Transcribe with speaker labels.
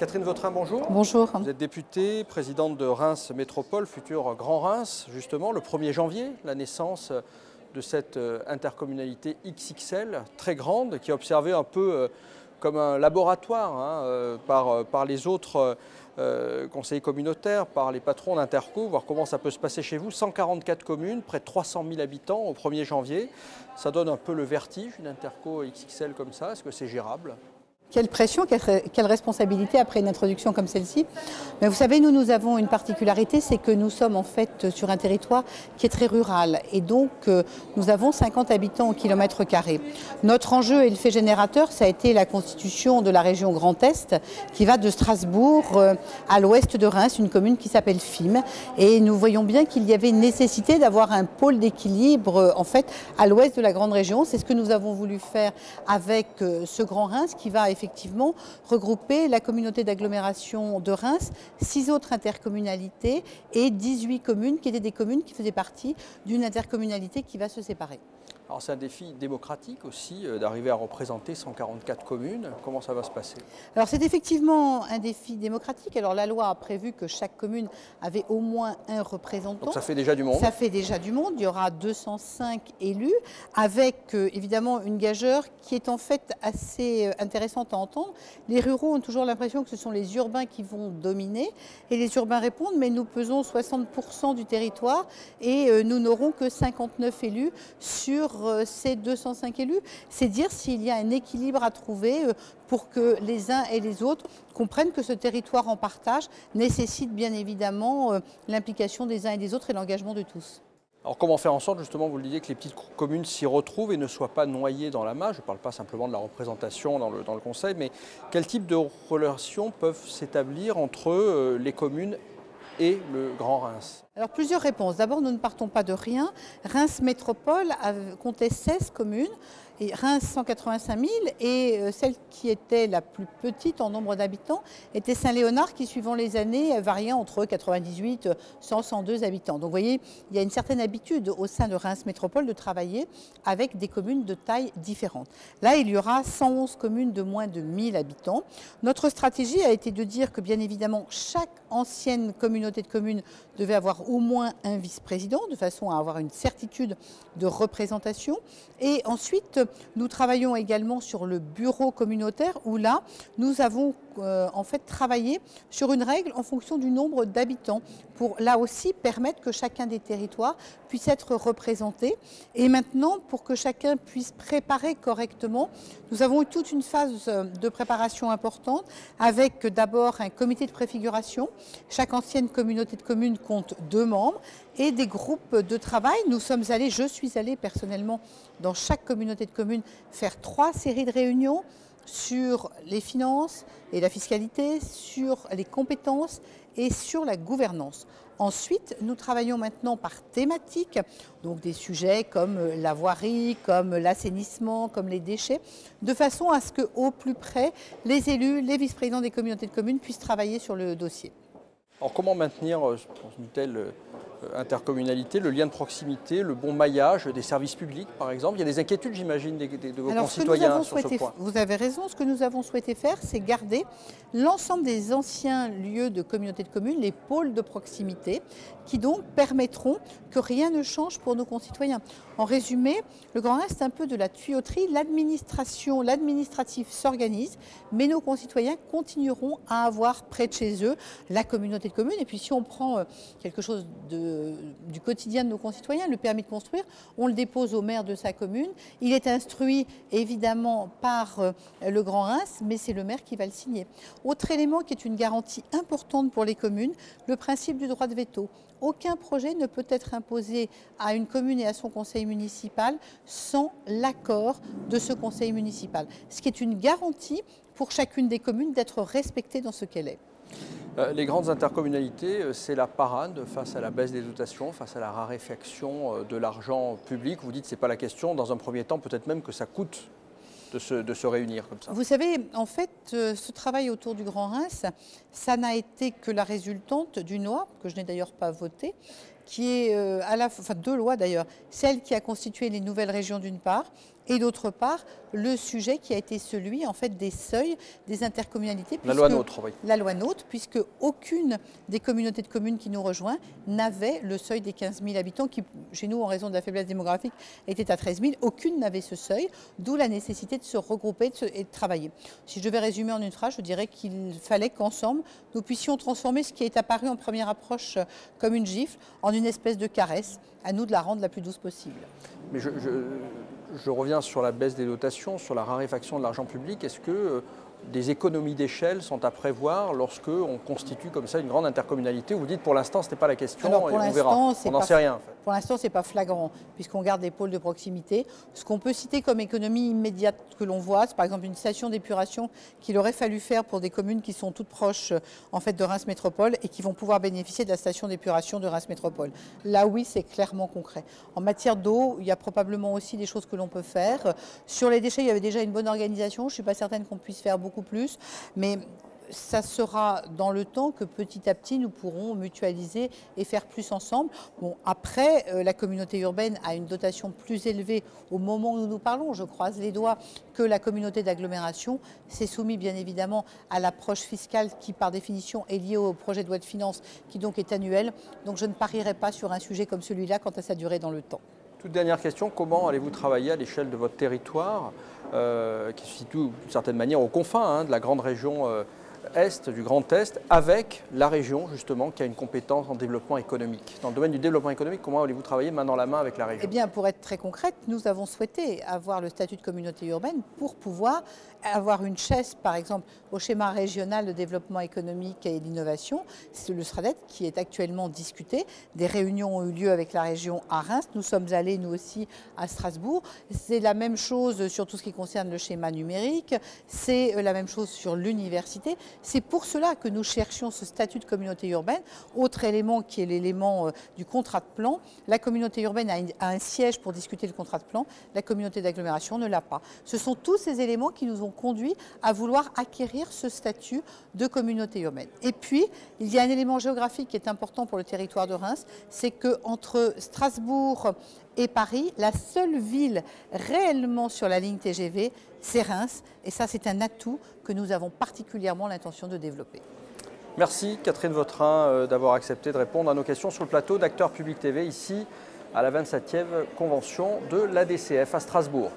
Speaker 1: Catherine Vautrin, bonjour.
Speaker 2: Bonjour.
Speaker 1: Vous êtes députée, présidente de Reims Métropole, futur Grand Reims, justement, le 1er janvier, la naissance de cette intercommunalité XXL, très grande, qui est observée un peu comme un laboratoire par les autres conseillers communautaires, par les patrons d'interco, voir comment ça peut se passer chez vous. 144 communes, près de 300 000 habitants au 1er janvier. Ça donne un peu le vertige, une interco XXL comme ça. Est-ce que c'est gérable ?
Speaker 2: Quelle pression, quelle responsabilité après une introduction comme celle-ci. Mais vous savez, nous avons une particularité, c'est que nous sommes en fait sur un territoire qui est très rural. Et donc, nous avons 50 habitants au kilomètre carré. Notre enjeu et le fait générateur, ça a été la constitution de la région Grand Est, qui va de Strasbourg à l'ouest de Reims, une commune qui s'appelle Fismes. Et nous voyons bien qu'il y avait une nécessité d'avoir un pôle d'équilibre, en fait, à l'ouest de la grande région. C'est ce que nous avons voulu faire avec ce Grand Reims, qui va effectivement regrouper la communauté d'agglomération de Reims, 6 autres intercommunalités et 18 communes qui étaient des communes qui faisaient partie d'une intercommunalité qui va se séparer.
Speaker 1: Alors c'est un défi démocratique aussi d'arriver à représenter 144 communes. Comment ça va se passer?
Speaker 2: Alors c'est effectivement un défi démocratique. Alors la loi a prévu que chaque commune avait au moins un représentant.
Speaker 1: Donc ça fait déjà du monde.
Speaker 2: Ça fait déjà du monde. Il y aura 205 élus avec évidemment une gageure qui est en fait assez intéressante à entendre. Les ruraux ont toujours l'impression que ce sont les urbains qui vont dominer et les urbains répondent mais nous pesons 60% du territoire et nous n'aurons que 59 élus sur ces 205 élus. C'est dire s'il y a un équilibre à trouver pour que les uns et les autres comprennent que ce territoire en partage nécessite bien évidemment l'implication des uns et des autres et l'engagement de tous.
Speaker 1: Alors comment faire en sorte, justement, vous le disiez, que les petites communes s'y retrouvent et ne soient pas noyées dans la masse? Je ne parle pas simplement de la représentation dans le conseil, mais quel type de relations peuvent s'établir entre les communes et le Grand Reims?
Speaker 2: Alors plusieurs réponses. D'abord, nous ne partons pas de rien. Reims Métropole comptait 16 communes, et Reims 185 000 et celle qui était la plus petite en nombre d'habitants était Saint-Léonard qui, suivant les années, variait entre 98, 100, 102 habitants. Donc vous voyez, il y a une certaine habitude au sein de Reims Métropole de travailler avec des communes de taille différente. Là, il y aura 111 communes de moins de 1000 habitants. Notre stratégie a été de dire que, bien évidemment, chaque ancienne communauté de communes devait avoir au moins un vice-président, de façon à avoir une certitude de représentation. Et ensuite, nous travaillons également sur le bureau communautaire, où là, nous avons en fait travaillé sur une règle en fonction du nombre d'habitants, pour là aussi permettre que chacun des territoires puisse être représenté. Et maintenant, pour que chacun puisse préparer correctement, nous avons eu toute une phase de préparation importante, avec d'abord un comité de préfiguration. Chaque ancienne communauté de communes compte 2 membres et des groupes de travail. Je suis allée personnellement dans chaque communauté de communes faire 3 séries de réunions sur les finances et la fiscalité, sur les compétences et sur la gouvernance. Ensuite, nous travaillons maintenant par thématique, donc des sujets comme la voirie, comme l'assainissement, comme les déchets, de façon à ce qu'au plus près, les élus, les vice-présidents des communautés de communes puissent travailler sur le dossier.
Speaker 1: Alors comment maintenir dans une telle intercommunalité le lien de proximité, le bon maillage des services publics par exemple? Il y a des inquiétudes, j'imagine, de vos concitoyens sur ce point.
Speaker 2: Vous avez raison, ce que nous avons souhaité faire, c'est garder l'ensemble des anciens lieux de communauté de communes, les pôles de proximité, qui donc permettront que rien ne change pour nos concitoyens. En résumé, le Grand Reims, c'est un peu de la tuyauterie, l'administratif s'organise, mais nos concitoyens continueront à avoir près de chez eux la communauté de communes. Et puis si on prend quelque chose du quotidien de nos concitoyens, le permis de construire, on le dépose au maire de sa commune. Il est instruit évidemment par le Grand Reims, mais c'est le maire qui va le signer. Autre élément qui est une garantie importante pour les communes, le principe du droit de veto. Aucun projet ne peut être imposé à une commune et à son conseil municipal sans l'accord de ce conseil municipal. Ce qui est une garantie pour chacune des communes d'être respectée dans ce qu'elle est.
Speaker 1: Les grandes intercommunalités, c'est la parade face à la baisse des dotations, face à la raréfaction de l'argent public. Vous dites que ce n'est pas la question. Dans un premier temps, peut-être même que ça coûte de se réunir comme ça.
Speaker 2: Vous savez, en fait, ce travail autour du Grand Reims, ça n'a été que la résultante d'une loi, que je n'ai d'ailleurs pas votée, qui est deux lois d'ailleurs, celle qui a constitué les nouvelles régions d'une part, et d'autre part, le sujet qui a été celui en fait des seuils des intercommunalités.
Speaker 1: La loi NOTRe, oui.
Speaker 2: La loi NOTRe, puisque aucune des communautés de communes qui nous rejoint n'avait le seuil des 15 000 habitants, qui chez nous, en raison de la faiblesse démographique, était à 13 000. Aucune n'avait ce seuil, d'où la nécessité de se regrouper et de travailler. Si je devais résumer en une phrase, je dirais qu'il fallait qu'ensemble, nous puissions transformer ce qui est apparu en première approche comme une gifle en une espèce de caresse. À nous de la rendre la plus douce possible.
Speaker 1: Mais je reviens sur la baisse des dotations, sur la raréfaction de l'argent public. Est-ce que des économies d'échelle sont à prévoir lorsque on constitue comme ça une grande intercommunalité? Vous dites pour l'instant ce n'est pas la question.
Speaker 2: Alors, pour
Speaker 1: et on verra. On n'en sait rien en fait.
Speaker 2: Pour l'instant, ce n'est pas flagrant, puisqu'on garde les pôles de proximité. Ce qu'on peut citer comme économie immédiate que l'on voit, c'est par exemple une station d'épuration qu'il aurait fallu faire pour des communes qui sont toutes proches en fait, de Reims Métropole et qui vont pouvoir bénéficier de la station d'épuration de Reims Métropole. Là, oui, c'est clairement concret. En matière d'eau, il y a probablement aussi des choses que l'on peut faire. Sur les déchets, il y avait déjà une bonne organisation. Je ne suis pas certaine qu'on puisse faire beaucoup plus, mais ça sera dans le temps que petit à petit nous pourrons mutualiser et faire plus ensemble. Bon, après, la communauté urbaine a une dotation plus élevée au moment où nous parlons, je croise les doigts, que la communauté d'agglomération. C'est soumis bien évidemment à l'approche fiscale qui par définition est liée au projet de loi de finances qui donc est annuel. Donc je ne parierai pas sur un sujet comme celui-là quant à sa durée dans le temps.
Speaker 1: Toute dernière question, comment allez-vous travailler à l'échelle de votre territoire qui se situe d'une certaine manière aux confins de la grande région Est, du Grand Est, avec la région justement qui a une compétence en développement économique. Dans le domaine du développement économique, comment allez-vous travailler main dans la main avec la région?
Speaker 2: Eh bien, pour être très concrète, nous avons souhaité avoir le statut de communauté urbaine pour pouvoir avoir une chaise, par exemple, au schéma régional de développement économique et d'innovation. C'est le SRADET qui est actuellement discuté. Des réunions ont eu lieu avec la région à Reims. Nous sommes allés, nous aussi, à Strasbourg. C'est la même chose sur tout ce qui concerne le schéma numérique. C'est la même chose sur l'université. C'est pour cela que nous cherchions ce statut de communauté urbaine. Autre élément qui est l'élément du contrat de plan. La communauté urbaine a un siège pour discuter le contrat de plan. La communauté d'agglomération ne l'a pas. Ce sont tous ces éléments qui nous ont conduit à vouloir acquérir ce statut de communauté urbaine. Et puis, il y a un élément géographique qui est important pour le territoire de Reims, c'est qu'entre Strasbourg et Paris, la seule ville réellement sur la ligne TGV, c'est Reims. Et ça, c'est un atout que nous avons particulièrement l'intention de développer.
Speaker 1: Merci Catherine Vautrin d'avoir accepté de répondre à nos questions sur le plateau d'Acteurs Publics TV, ici à la 27e convention de l'ADCF à Strasbourg.